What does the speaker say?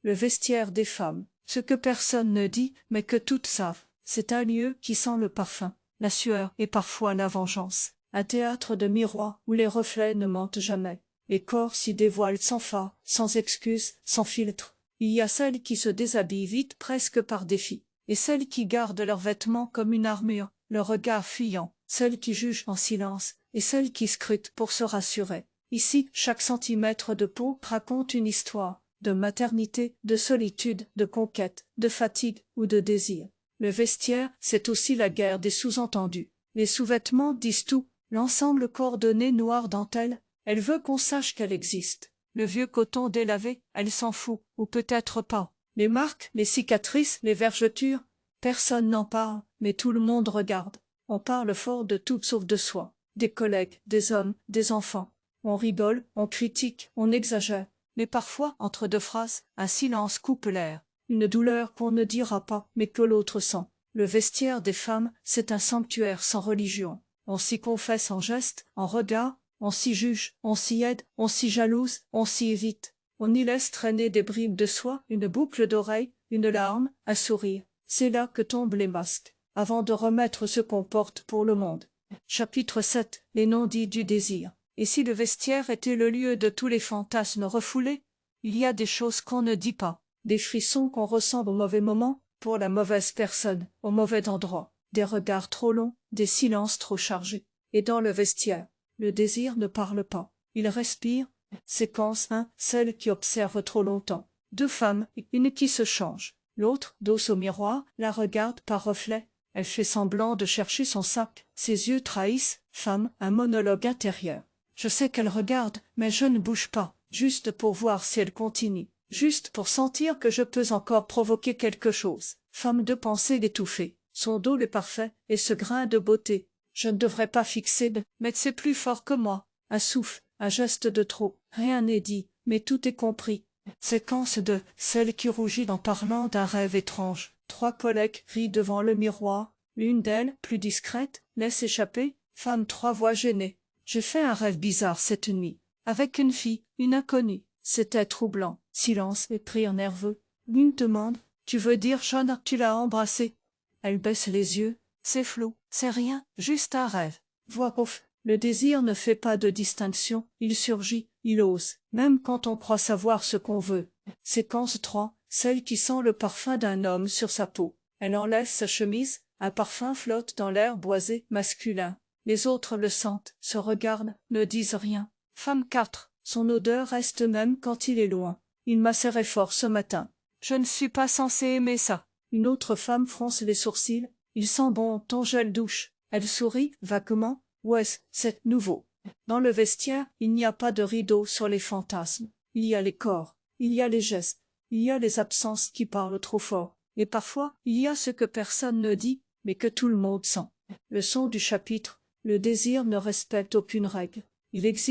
Le vestiaire des femmes. Ce que personne ne dit, mais que toutes savent. C'est un lieu qui sent le parfum, la sueur et parfois la vengeance. Un théâtre de miroirs où les reflets ne mentent jamais. Les corps s'y dévoilent sans phare, sans excuse, sans filtre. Il y a celles qui se déshabillent vite presque par défi, et celles qui gardent leurs vêtements comme une armure, le regard fuyant, celles qui jugent en silence, et celles qui scrutent pour se rassurer. Ici, chaque centimètre de peau raconte une histoire, de maternité, de solitude, de conquête, de fatigue ou de désir. Le vestiaire, c'est aussi la guerre des sous-entendus. Les sous-vêtements disent tout, l'ensemble coordonné noir dentelle, elle veut qu'on sache qu'elle existe. Le vieux coton délavé, elle s'en fout, ou peut-être pas. Les marques, les cicatrices, les vergetures, personne n'en parle, mais tout le monde regarde. On parle fort de tout sauf de soi. Des collègues, des hommes, des enfants. On rigole, on critique, on exagère. Mais parfois, entre deux phrases, un silence coupe l'air. Une douleur qu'on ne dira pas, mais que l'autre sent. Le vestiaire des femmes, c'est un sanctuaire sans religion. On s'y confesse en gestes, en regards, on s'y juge, on s'y aide, on s'y jalouse, on s'y évite. On y laisse traîner des bribes de soie, une boucle d'oreille, une larme, un sourire. C'est là que tombent les masques, avant de remettre ce qu'on porte pour le monde. Chapitre 7. Les non-dits du désir. Et si le vestiaire était le lieu de tous les fantasmes refoulés, il y a des choses qu'on ne dit pas, des frissons qu'on ressent au mauvais moment, pour la mauvaise personne, au mauvais endroit, des regards trop longs, des silences trop chargés. Et dans le vestiaire, le désir ne parle pas, il respire. Séquence 1, celle qui observe trop longtemps. Deux femmes, une qui se change, l'autre, dos au miroir, la regarde par reflet. Elle fait semblant de chercher son sac, ses yeux trahissent, femme, un monologue intérieur. Je sais qu'elle regarde, mais je ne bouge pas, juste pour voir si elle continue, juste pour sentir que je peux encore provoquer quelque chose. Femme de pensée d'étouffer, son dos est parfait, et ce grain de beauté. Je ne devrais pas fixer mais c'est plus fort que moi. Un souffle, un geste de trop, rien n'est dit, mais tout est compris. Séquence 2, celle qui rougit en parlant d'un rêve étrange. Trois collègues rient devant le miroir. L'une d'elles, plus discrète, laisse échapper. Femme, trois voix gênées. J'ai fait un rêve bizarre cette nuit. Avec une fille, une inconnue. C'était troublant. Silence et rire nerveux. L'une demande, tu veux dire, John, tu l'as embrassée? Elle baisse les yeux. C'est flou, c'est rien, juste un rêve. Voix off. Le désir ne fait pas de distinction, il surgit, il ose, même quand on croit savoir ce qu'on veut. Séquence 3, celle qui sent le parfum d'un homme sur sa peau. Elle enlève sa chemise, un parfum flotte dans l'air boisé, masculin. Les autres le sentent, se regardent, ne disent rien. Femme 4, son odeur reste même quand il est loin. Il m'a serré fort ce matin. Je ne suis pas censée aimer ça. Une autre femme fronce les sourcils. Il sent bon ton gel douche. Elle sourit, vaguement. Ouais, c'est nouveau. Dans le vestiaire, il n'y a pas de rideau sur les fantasmes. Il y a les corps, il y a les gestes, il y a les absences qui parlent trop fort. Et parfois, il y a ce que personne ne dit, mais que tout le monde sent. Leçon du chapitre, le désir ne respecte aucune règle. Il existe